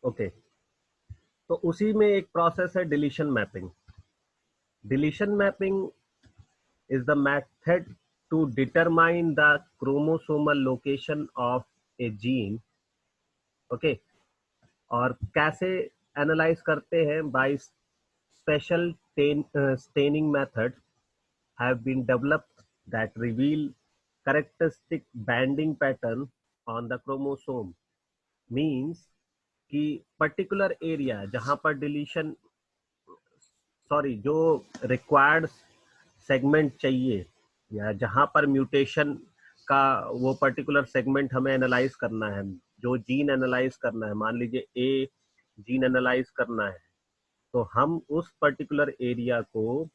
Okay, तो उसी में एक प्रोसेस है deletion mapping. Deletion mapping is the method to determine the chromosomal location of a gene. Okay, और कैसे एनालाइज करते हैं? By special staining methods have been developed that reveal characteristic banding pattern on the chromosome. Means कि particular area जहां पर deletion, sorry, जो required segment चाहिए या जहां पर म्यूटेशन का वो पर्टिकुलर सेगमेंट हमें एनालाइज करना है, जो जीन एनालाइज करना है, मान लीजिए ए जीन एनालाइज करना है, तो हम उस पर्टिकुलर एरिया को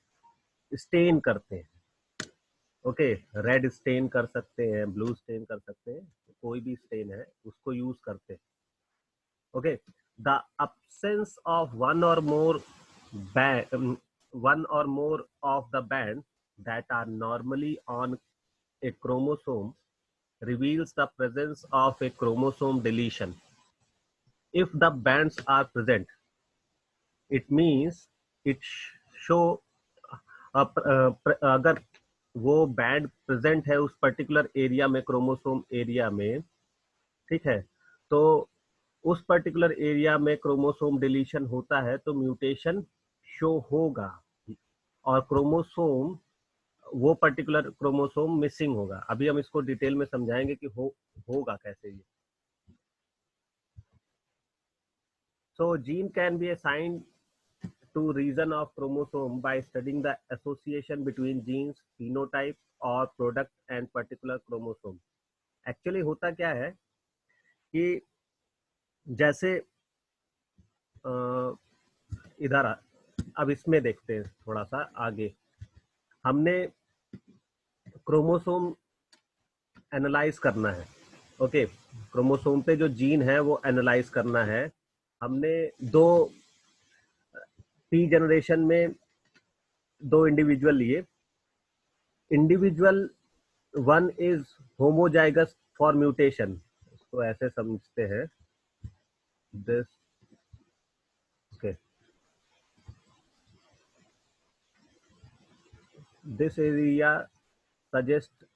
स्टेन करते हैं. ओके, रेड स्टेन कर सकते हैं, ब्लू स्टेन कर सकते हैं, कोई भी स्टेन है उसको यूज करते हैं. Okay, the absence of one or more of the bands that are normally on a chromosome reveals the presence of a chromosome deletion. If the bands are present, it means it show अगर वो band present है उस particular area में, chromosome area में, ठीक है, तो उस पर्टिकुलर एरिया में क्रोमोसोम डिलीशन होता है तो म्यूटेशन शो होगा और क्रोमोसोम, वो पर्टिकुलर क्रोमोसोम मिसिंग होगा. अभी हम इसको डिटेल में समझाएंगे कि होगा कैसे ये. So gene can be assigned to region of chromosome by studying the association between genes, phenotype और product and particular chromosome. Actually होता क्या है कि जैसे इधर, अब इसमें देखते हैं थोड़ा सा आगे. हमने क्रोमोसोम एनालाइज करना है. ओके, क्रोमोसोम पे जो जीन है वो एनालाइज करना है. हमने दो पी जनरेशन में दो इंडिविजुअल लिए. Individual one is homozygous for mutation, इसको ऐसे समझते हैं. This okay, this area suggest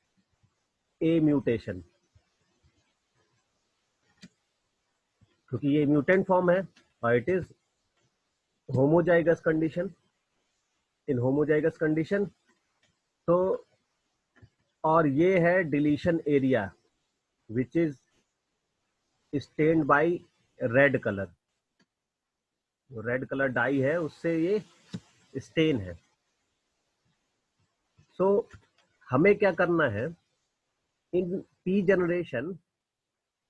a mutation, क्योंकि ये म्यूटेंट फॉर्म है और it is homozygous condition. In homozygous condition, तो और ये है deletion area which is stained by red colour. Red colour dye है उससे ये स्टेन है. सो हमें क्या करना है, इन पी जनरेशन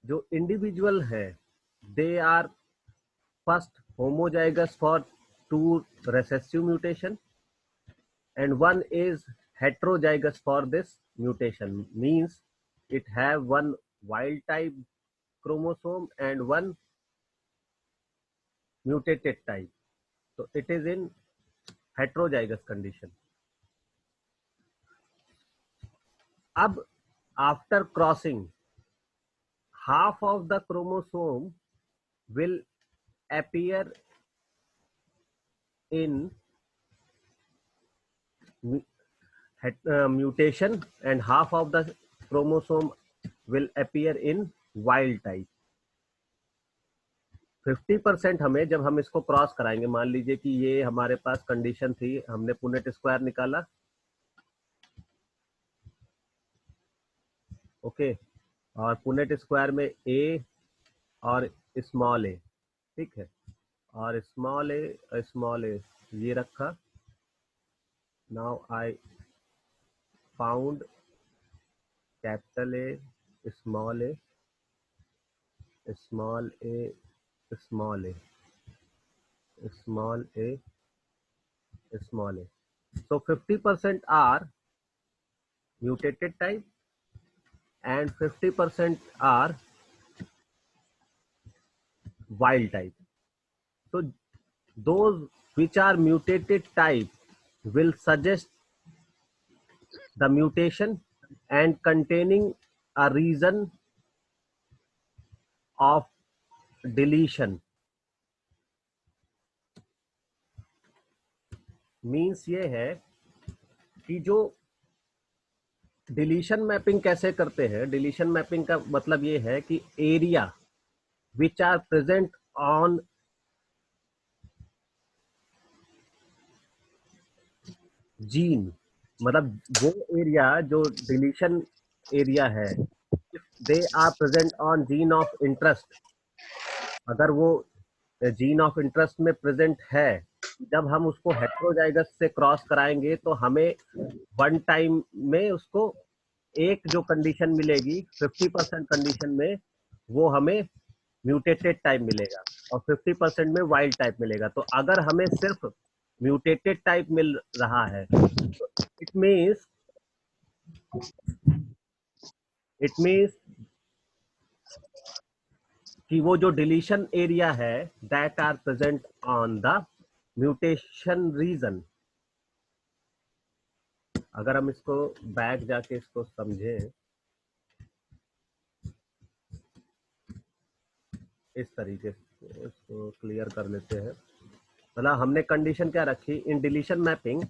जो इंडिविजुअल है they are first homozygous for two recessive mutation and one is heterozygous for this mutation. Means it have one wild type chromosome and one mutated type, so it is in heterozygous condition. अब after crossing, half of the chromosome will appear in mutation and half of the chromosome will appear in wild type. 50% हमें, जब हम इसको cross कराएंगे, मान लीजिए कि ये हमारे पास कंडीशन थी, हमने पुनेट स्क्वायर निकाला. ओके, और पुनेट स्क्वायर में ए और स्मॉल ए, ठीक है, और स्मॉल ए ये रखा. Now I found capital A, small A, small A, small A, small A, small A. So 50% are mutated type and 50% are wild type. So those which are mutated type will suggest the mutation and containing a region of deletion. Means ये है कि जो deletion mapping कैसे करते हैं, deletion mapping का मतलब ये है कि area which are present on gene, मतलब वो एरिया जो डिलीशन एरिया है, they are present on gene of interest, अगर वो जीन ऑफ इंटरेस्ट में प्रेजेंट है, जब हम उसको हेट्रोजाइगस से क्रॉस कराएंगे तो हमें वन टाइम में उसको एक जो कंडीशन मिलेगी 50% कंडीशन में, वो हमें म्यूटेटेड टाइप मिलेगा और 50% में वाइल्ड टाइप मिलेगा। तो अगर हमें सिर्फ म्यूटेटेड टाइप मिल रहा है तो इट मीन्स कि वो जो डिलीशन एरिया है that are present on the mutation region. अगर हम इसको बैक जाके इसको समझें इस तरीके से, इसको क्लियर कर लेते हैं। मतलब हमने कंडीशन क्या रखी in deletion mapping,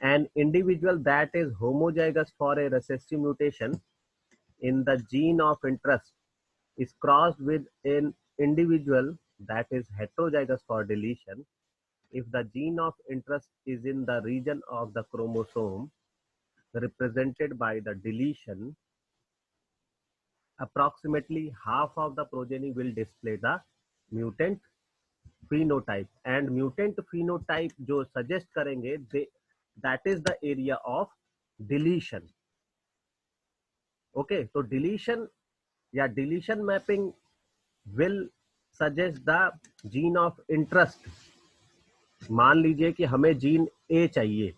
an individual that is homozygous for a recessive mutation in the gene of interest is crossed with an individual that is heterozygous for deletion if the gene of interest is in the region of the chromosome represented by the deletion. Approximately half of the progeny will display the mutant phenotype, and mutant phenotype जो suggest करेंगे that is the area of deletion. Okay, तो deletion या deletion mapping will suggest the gene of interest. मान लीजिए कि हमें gene A चाहिए,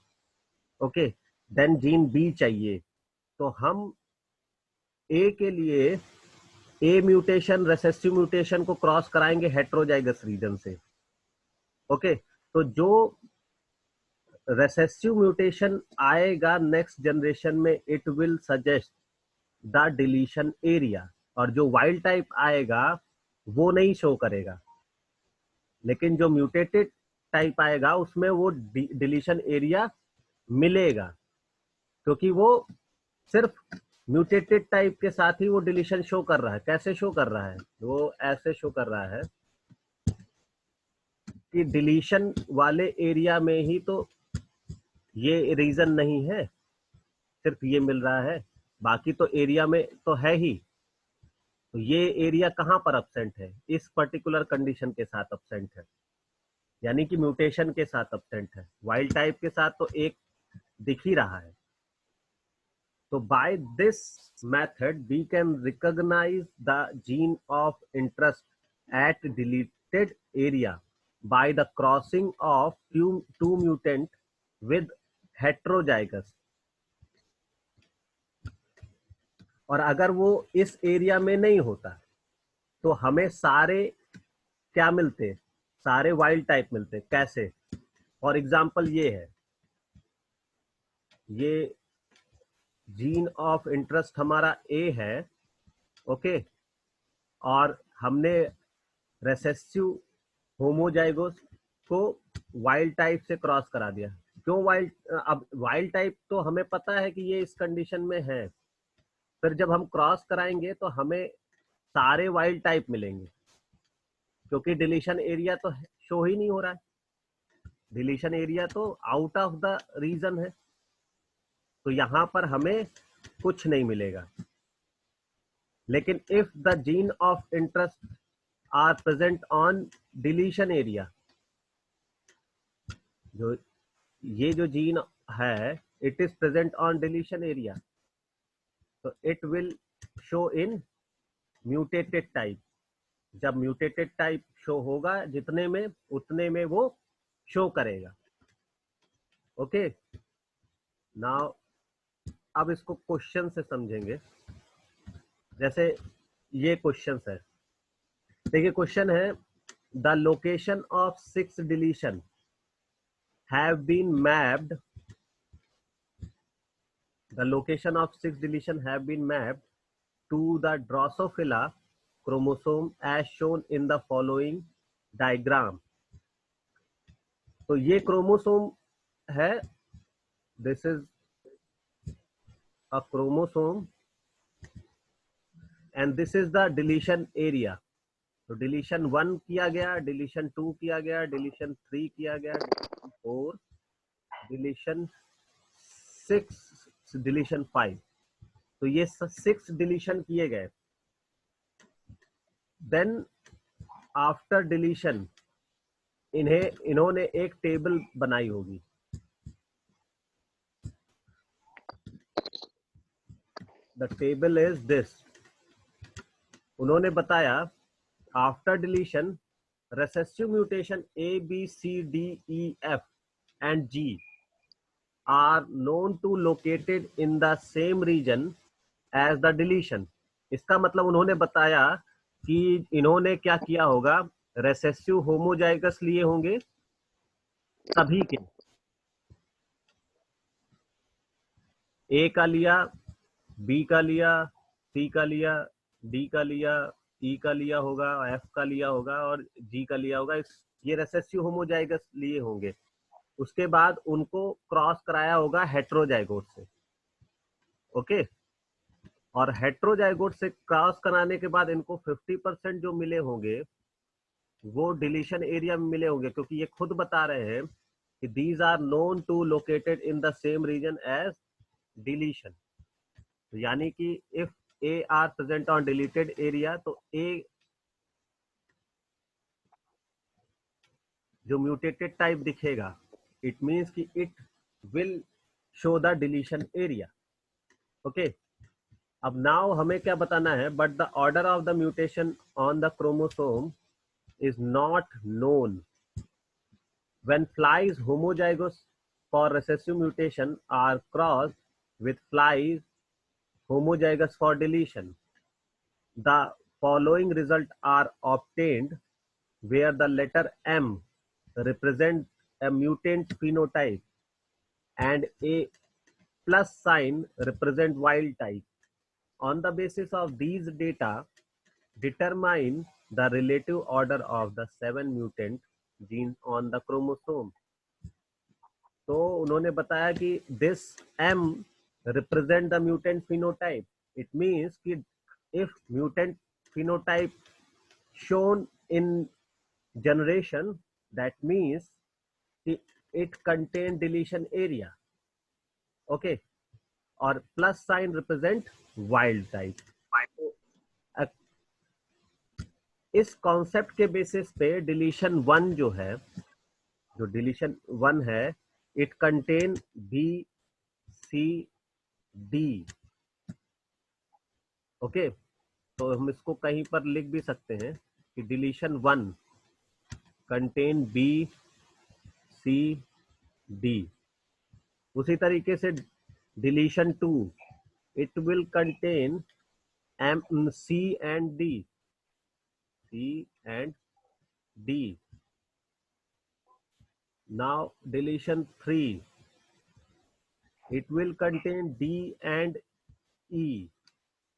okay, then gene B चाहिए, तो हम ए के लिए ए म्यूटेशन रेसेसिव म्यूटेशन को क्रॉस कराएंगे हेट्रोजाइगस रीजन से, ओके। तो जो रेसेसिव म्यूटेशन आएगा नेक्स्ट जनरेशन में it will suggest the deletion area, और जो वाइल्ड टाइप आएगा वो नहीं शो करेगा, लेकिन जो म्यूटेटेड टाइप आएगा उसमें वो डिलीशन एरिया मिलेगा, क्योंकि वो सिर्फ म्यूटेटेड टाइप के साथ ही वो डिलीशन शो कर रहा है। कैसे शो कर रहा है? वो ऐसे शो कर रहा है कि डिलीशन वाले एरिया में ही तो ये रीजन नहीं है, सिर्फ ये मिल रहा है, बाकी तो एरिया में तो है ही। तो ये एरिया कहां पर एब्सेंट है? इस पर्टिकुलर कंडीशन के साथ एब्सेंट है, यानी कि म्यूटेशन के साथ एब्सेंट है। वाइल्ड टाइप के साथ तो एक दिख ही रहा है। तो by this method we can recognise the gene of interest at deleted area by the crossing of two mutant with heterozygous. और अगर वो इस एरिया में नहीं होता तो हमें सारे क्या मिलते? सारे वाइल्ड टाइप मिलते। कैसे? फॉर एग्जाम्पल ये है, ये जीन ऑफ इंटरेस्ट हमारा ए है, ओके, और हमने रेसेसिव होमोजाइगोस को वाइल्ड टाइप से क्रॉस करा दिया। क्यों वाइल्ड? अब वाइल्ड टाइप तो हमें पता है कि ये इस कंडीशन में है, फिर जब हम क्रॉस कराएंगे तो हमें सारे वाइल्ड टाइप मिलेंगे, क्योंकि डिलीशन एरिया तो शो ही नहीं हो रहा है, डिलीशन एरिया तो आउट ऑफ द रीजन है, तो यहां पर हमें कुछ नहीं मिलेगा। लेकिन if the gene of interest are present on deletion area, जो ये जो जीन है it is present on deletion area, तो it will show in mutated type. जब म्यूटेटेड टाइप शो होगा जितने में, उतने में वो शो करेगा, ओके। नाउ अब इसको क्वेश्चन से समझेंगे। जैसे ये क्वेश्चन है, देखिए क्वेश्चन है, the location of 6 deletion have been mapped, the location of 6 deletion have been mapped to the Drosophila chromosome as shown in the following diagram। तो ये क्रोमोसोम है, this is a chromosome and this is the deletion area. तो deletion 1 किया गया, deletion 2 किया गया, deletion 3 किया गया, डिलीशन 4, डिलीशन 6, डिलीशन 5। तो ये 6 डिलीशन किए गए। देन आफ्टर डिलीशन इन्होंने एक टेबल बनाई होगी। The table is this. उन्होंने बताया after deletion recessive mutation A, B, C, D, E, F and G are known to located in the same region as the deletion। इसका मतलब उन्होंने बताया कि इन्होंने क्या किया होगा, रेसेसिव होमोजाइगस लिए होंगे सभी के, ए का लिया, बी का लिया, सी का लिया, डी का लिया, ई का लिया होगा, एफ का लिया होगा और जी का लिया होगा। ये रेसेसिव होमोजाइगस लिए होंगे। उसके बाद उनको क्रॉस कराया होगा हेट्रोजाइगोट से। ओके, और हेट्रोजाइगोट से क्रॉस कराने के बाद इनको 50% जो मिले होंगे वो डिलीशन एरिया में मिले होंगे, क्योंकि ये खुद बता रहे हैं कि these are known to located in the same region as deletion. यानी कि if A are present on deleted area, तो ए जो म्यूटेटेड टाइप दिखेगा, इट मीन्स कि it will show the deletion area. Okay, अब नाउ हमें क्या बताना है, but the order of the mutation on the chromosome is not known. When flies homozygous for recessive mutation are crossed with flies homozygous for deletion, the following results are obtained where the letter M represents a mutant phenotype and a plus sign represent wild type. On the basis of these data, determine the relative order of the 7 mutant genes on the chromosome. तो उन्होंने बताया कि this M represent the mutant phenotype. It means कि if mutant phenotype shown in generation, that means it contain deletion area. Okay, और plus sign represent wild type. इस concept के basis पे deletion 1 जो है, जो डिलीशन 1 है, it contain B, C, D. Okay, तो हम इसको कहीं पर लिख भी सकते हैं कि deletion 1 contain B, C, D. उसी तरीके से deletion 2 it will contain M, C and D, C and D. Now deletion 3 it will contain D and E.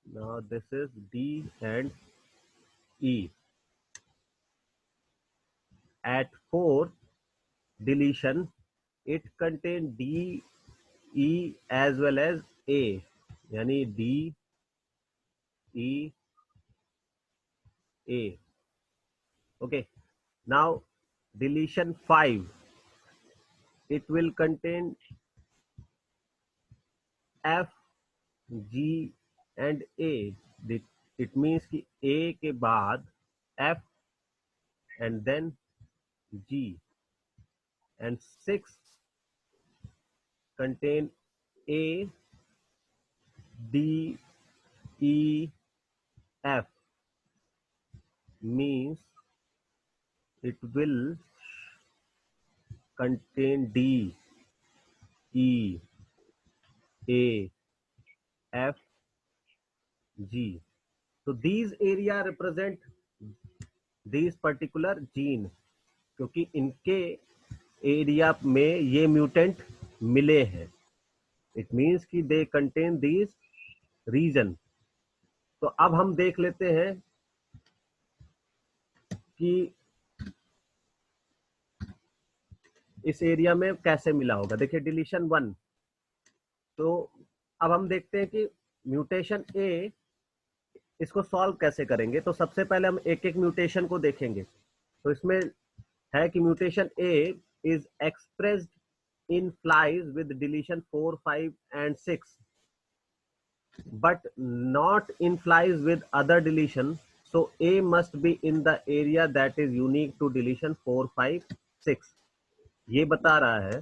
Now this is D and E. At 4th deletion, it contain D, E as well as A. Yani D, E, A. Okay. Now deletion 5, it will contain F, G and A. It means कि A के बाद F and then G, and 6 contain A, D, E, F, means it will contain D, E, A, F, G. So these area represent these particular gene, क्योंकि इनके area में ये mutant मिले हैं। It means कि they contain these reason. तो अब हम देख लेते हैं कि इस एरिया में कैसे मिला होगा। देखिए डिलीशन 1, तो अब हम देखते हैं कि म्यूटेशन ए इसको सॉल्व कैसे करेंगे। तो सबसे पहले हम एक एक म्यूटेशन को देखेंगे। तो इसमें है कि mutation A is expressed in flies with deletion 4, 5 and 6 but not in flies with other deletion, so A must be in the area that is unique to deletion 4, 5, 6। ये बता रहा है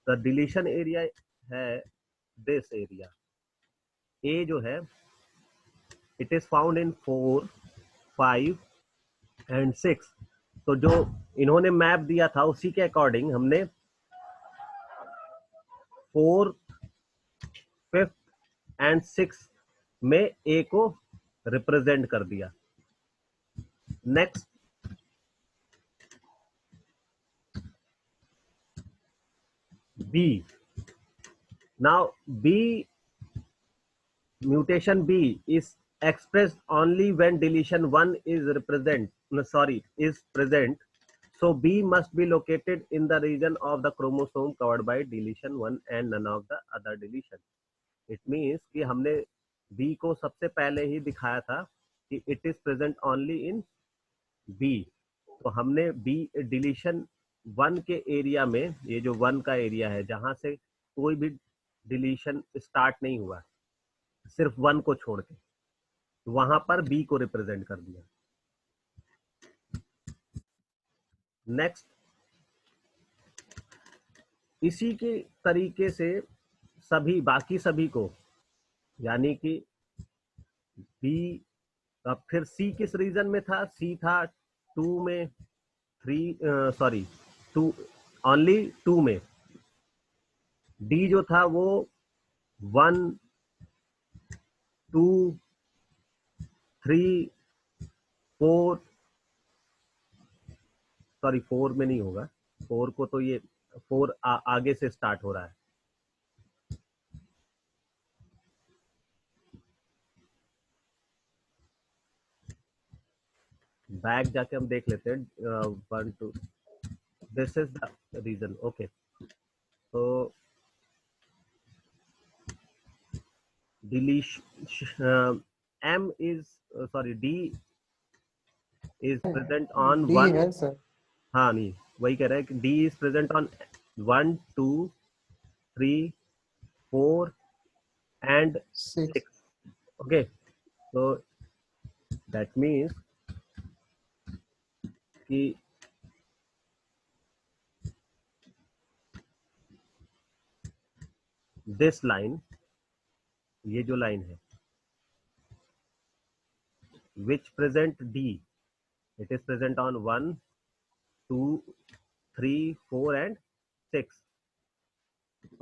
the deletion area है this area A जो है it is found in 4, 5 and 6। तो जो इन्होंने मैप दिया था उसी के अकॉर्डिंग हमने 4, 5 एंड 6 में ए को रिप्रेजेंट कर दिया। Next B. Now B, mutation B is expressed only when deletion 1 is present, so B must be located in the region of the chromosome covered by deletion 1 and none of the other deletion। It means कि हमने B को सबसे पहले ही दिखाया था कि it is present only in B। तो हमने B डिलीशन 1 के एरिया में, ये जो 1 का एरिया है जहां से कोई भी डिलीशन स्टार्ट नहीं हुआ, सिर्फ 1 को छोड़ के, वहां पर B को रिप्रेजेंट कर दिया। नेक्स्ट, इसी के तरीके से सभी बाकी सभी को, यानी कि B, अब फिर C किस रीजन में था? C था 2 में, 2 ओनली 2 में। D जो था वो 1, 2, 3, 4, 4 में नहीं होगा, 4 को तो ये 4 आगे से स्टार्ट हो रहा है। बैक जाके हम देख लेते हैं। 1, 2, this is the region. Okay, तो deletion M is D is present on D 1। है सर। हाँ नहीं, वही कह रहा है कि D is present on 1, 2, 3, 4 and 6। 6। Okay, so that means कि दिस लाइन, ये जो लाइन है which present D, it is present on 1, 2, 3, 4 and 6।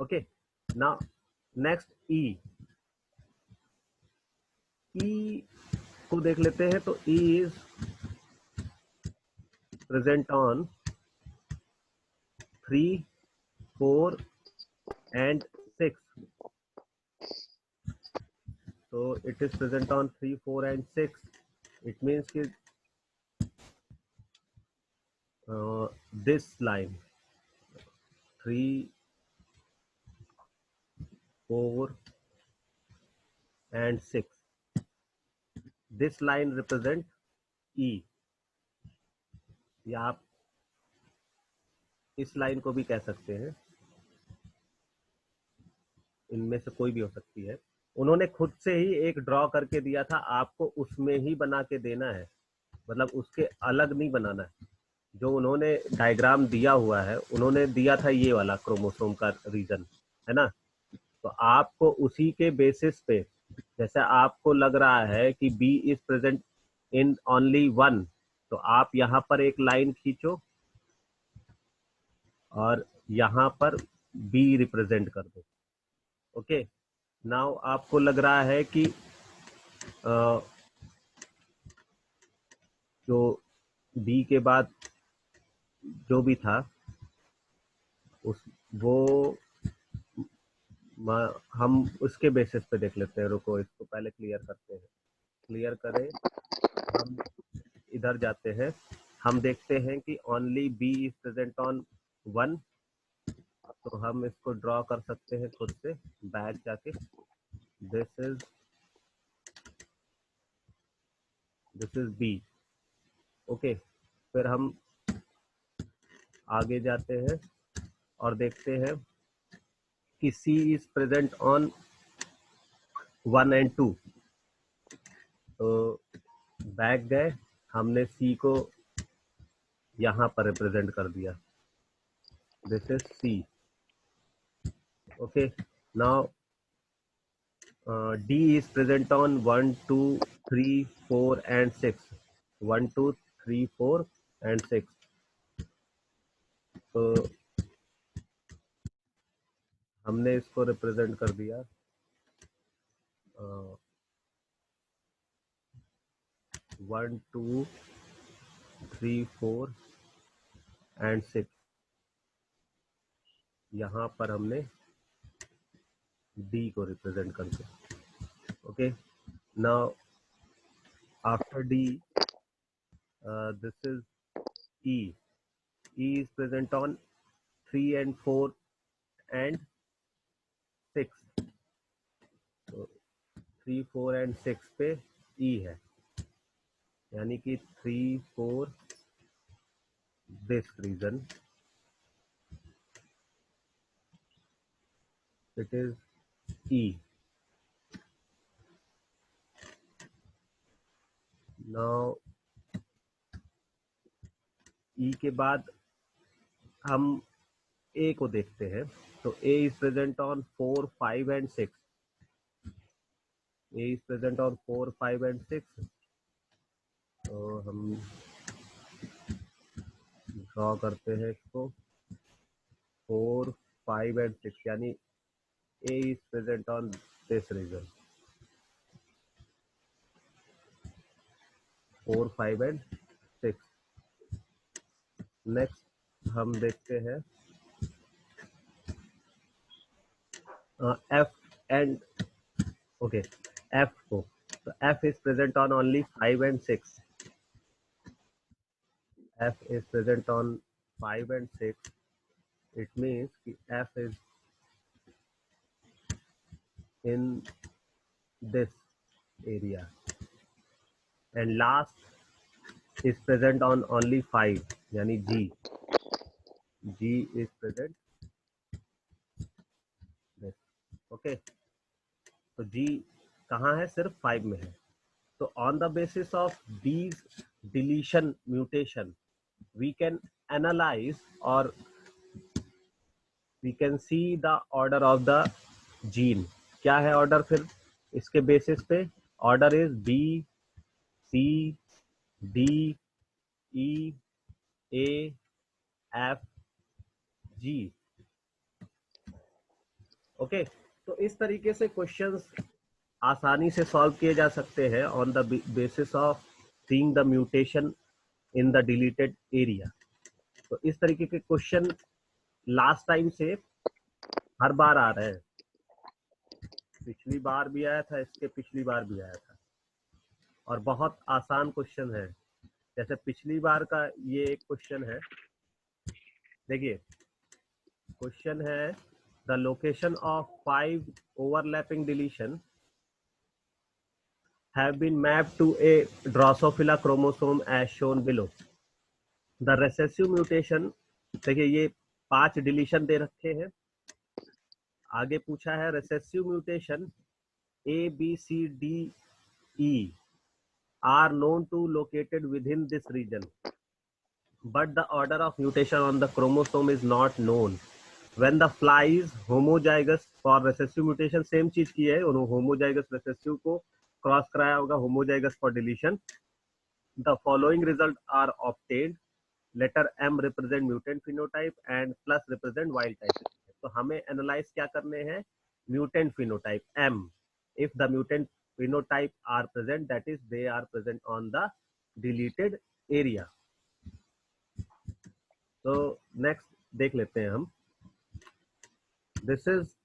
Okay, now next E को देख लेते हैं। तो E is present on 3, 4 and 6। So it is present on 3, 4 and 6। It means कि this line 3, 4 and 6, this line represent E, या आप इस line को भी कह सकते हैं, इनमें से कोई भी हो सकती है। उन्होंने खुद से ही एक ड्रॉ करके दिया था, आपको उसमें ही बना के देना है, मतलब उसके अलग नहीं बनाना है। जो उन्होंने डायग्राम दिया हुआ है, उन्होंने दिया था ये वाला क्रोमोसोम का रीजन, है ना। तो आपको उसी के बेसिस पे, जैसे आपको लग रहा है कि B is present in only 1, तो आप यहाँ पर एक लाइन खींचो और यहाँ पर बी रिप्रेजेंट कर दो। ओके, नाउ आपको लग रहा है कि जो बी के बाद जो भी था उस वो हम उसके बेसिस पे देख लेते हैं। रुको, इसको पहले क्लियर करते हैं। क्लियर करें, हम इधर जाते हैं, हम देखते हैं कि only B is present on 1, तो हम इसको ड्रॉ कर सकते हैं खुद से बैक जाके। This is B. ओके, फिर हम आगे जाते हैं और देखते हैं कि C is present on 1 and 2। तो बैक गए, हमने C को यहाँ पर रिप्रेजेंट कर दिया, this is C। Okay, now D is present on 1, 2, 3, 4 and 6। 1, 2, 3, 4 and 6। तो हमने इसको रिप्रेजेंट कर दिया 1, 2, 3, 4 and 6। यहाँ पर हमने D को रिप्रेजेंट कर दिया। Okay, now after D this is E। E is present on 3 and 4 and 6। तो 3, 4 and 6 पे E है, यानी कि 3, 4 this region, it is E। now E के बाद हम A को देखते हैं। तो A is present on 4, 5 and 6। A is present on 4, 5 and 6। तो हम ड्रॉ करते हैं इसको 4, 5 and 6, यानी A is present on this region 4, 5 and 6। Next हम देखते हैं F and ओके F को। तो F is present on only 5 and 6। F is present on 5 and 6। It means कि F is in this area and last is present on only 5, यानी G। G is present this। Okay, तो G कहाँ है? सिर्फ 5 में है। तो on the basis of these deletion mutation we can analyze or we can see the order of the gene। क्या है ऑर्डर फिर इसके बेसिस पे? Order is B, C, D, E, A, F, G। Okay, तो इस तरीके से questions आसानी से सॉल्व किए जा सकते हैं on the basis of seeing the mutation in the deleted area. तो इस तरीके के क्वेश्चन लास्ट टाइम से हर बार आ रहे हैं। पिछली बार भी आया था, इसके पिछली बार भी आया था, और बहुत आसान क्वेश्चन है। जैसे पिछली बार का ये एक क्वेश्चन है, देखिए क्वेश्चन है the location of 5 overlapping deletion have been mapped to a Drosophila chromosome as shown below। The recessive mutation, देखिए ये 5 डिलीशन दे रखे हैं। आगे पूछा है recessive mutation A, B, C, D, E are known to located within this region, but the order of mutation on the chromosome is not known। When the fly is homozygous for recessive mutation, same चीज की है, उन्होंने homozygous recessive को cross कराया होगा homozygous for deletion। The following results are obtained। Letter M represent mutant phenotype and plus represent wild type। तो हमें analyse क्या करने हैं? Mutant phenotype M। if the mutant phenotype are present, that is they are present on the deleted area। तो next देख लेते हैं हम। This is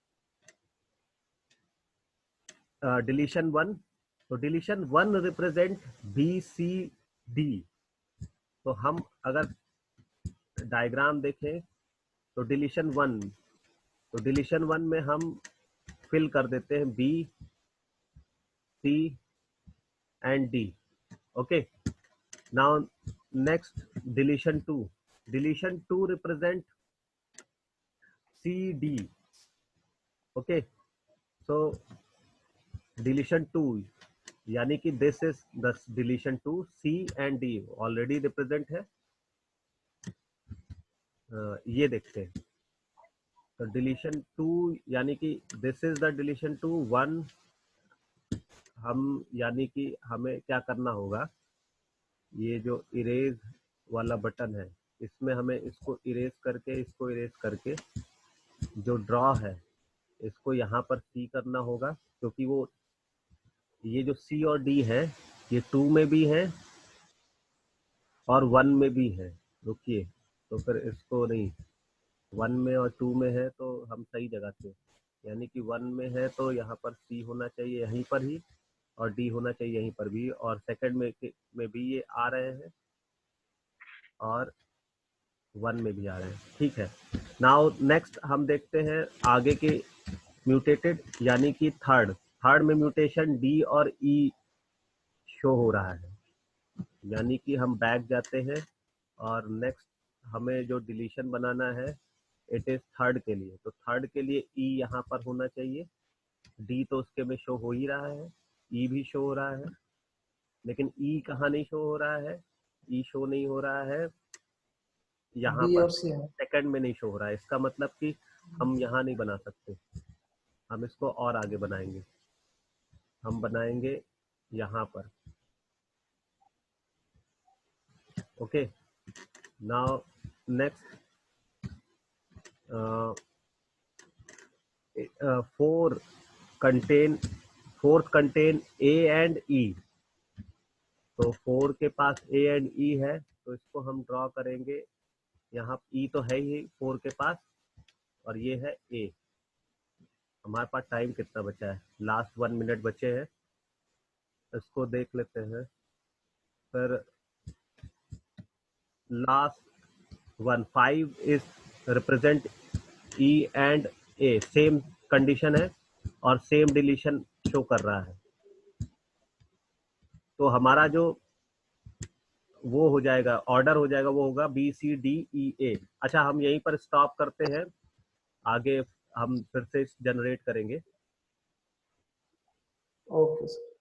deletion 1। तो डिलीशन 1 रिप्रेजेंट BCD। तो हम अगर डायग्राम देखें तो डिलीशन 1, तो डिलीशन 1 में हम फिल कर देते हैं B, C and D. Okay, now next deletion 2. Deletion 2 represent C D. Okay, so deletion 2 यानी कि this is the deletion 2. C and D already represent है. ये देखते हैं. तो डिलीशन 2 यानी कि दिस इज द डिलीशन 2. 1 हम यानी कि हमें क्या करना होगा, ये जो इरेज वाला बटन है इसमें हमें इसको इरेज करके जो ड्रॉ है इसको यहाँ पर सी करना होगा, क्योंकि वो ये जो सी और डी है ये 2 में भी है और 1 में भी है. रुकिए, तो फिर इसको नहीं, 1 में और 2 में है तो हम सही जगह थे. यानी कि 1 में है तो यहाँ पर सी होना चाहिए यहीं पर ही, और डी होना चाहिए यहीं पर भी, और सेकंड में भी ये आ रहे हैं और 1 में भी आ रहे हैं. ठीक है. नाउ नेक्स्ट हम देखते हैं आगे के म्यूटेटेड, यानी कि थर्ड में म्यूटेशन डी और ई शो हो रहा है. यानी कि हम बैक जाते हैं और नेक्स्ट हमें जो डिलीशन बनाना है इट इज थर्ड के लिए. तो थर्ड के लिए ई यहाँ पर होना चाहिए. डी तो उसके में शो हो ही रहा है, ई भी शो हो रहा है, लेकिन ई कहाँ नहीं शो हो रहा है. ई शो नहीं हो रहा है यहाँ बी पर, और सी है. सेकंड में नहीं शो हो रहा है. इसका मतलब कि हम यहाँ नहीं बना सकते, हम इसको और आगे बनाएंगे. हम बनाएंगे यहाँ पर. Okay, now next fourth contain A and E. तो 4 के पास ए एंड ई है तो इसको हम ड्रॉ करेंगे. यहाँ ई तो है ही 4 के पास और ये है ए. हमारे पास टाइम कितना बचा है, लास्ट 1 मिनट बचे हैं, इसको देख लेते हैं. फिर last 1 5 is represent E and A. Same condition है और सेम डिलीशन शो कर रहा है. तो हमारा जो वो हो जाएगा, ऑर्डर हो जाएगा, वो होगा बी सी डी ई ए. अच्छा, हम यहीं पर स्टॉप करते हैं, आगे हम फिर से जनरेट करेंगे. Okay sir.